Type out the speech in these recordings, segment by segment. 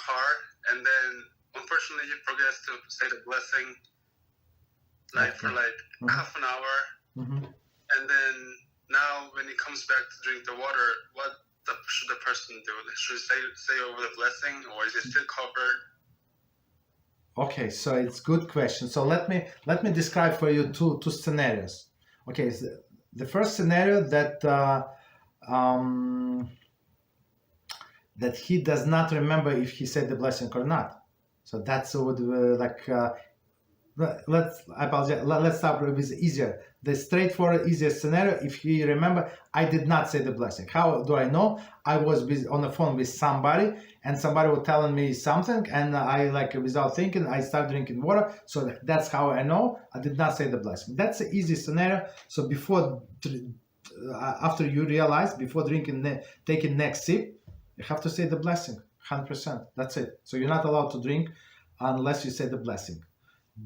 car, and then unfortunately he forgets to say the blessing, for half an hour, and then now when he comes back to drink the water, what should the person do? Should he say over the blessing, or is it still covered? Okay, so it's good question. So let me describe for you two scenarios. Okay, so the first scenario that that he does not remember if he said the blessing or not. So that's what I apologize. Let's start with easier. The straightforward, easiest scenario. If he remember, I did not say the blessing. How do I know? I was on the phone with somebody, and somebody was telling me something, and I without thinking, I start drinking water. So that's how I know I did not say the blessing. That's the easy scenario. So after you realize, before drinking, taking next sip, you have to say the blessing. 100%. That's it. So you're not allowed to drink unless you say the blessing.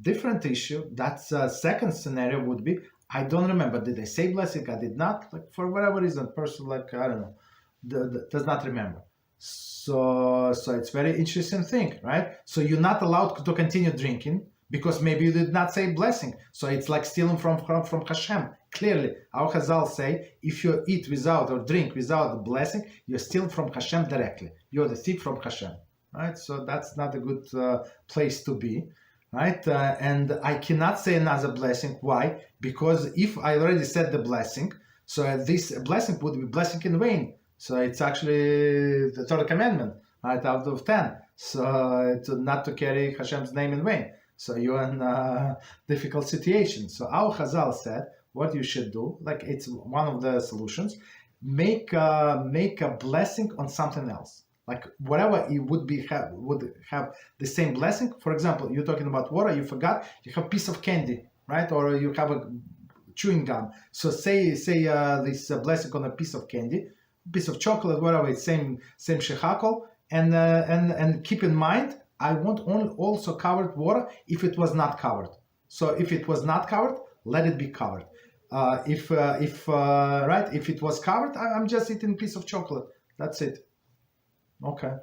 Different issue. That's second scenario would be, I don't remember. Did I say blessing? I did not. For whatever reason, person I don't know, does not remember. So it's very interesting thing, right? So you're not allowed to continue drinking because maybe you did not say blessing. So it's like stealing from HaShem. Clearly, our Chazal say, if you eat without or drink without the blessing, you're stealing from HaShem directly. You're the thief from HaShem, right? So that's not a good place to be. Right, and I cannot say another blessing. Why? Because if I already said the blessing, so this blessing would be blessing in vain. So it's actually the Torah commandment, right, out of 10. So not to carry Hashem's name in vain. So you're in a difficult situation. So our Chazal said, what you should do, it's one of the solutions, make a blessing on something else. Whatever it would have the same blessing. For example, you're talking about water, you forgot, you have a piece of candy, right? Or you have a chewing gum. So say this blessing on a piece of candy, piece of chocolate, whatever, it's same shechakol, and keep in mind, I want also covered water if it was not covered. So if it was not covered, let it be covered. If it was covered, I'm just eating a piece of chocolate. That's it. Okay.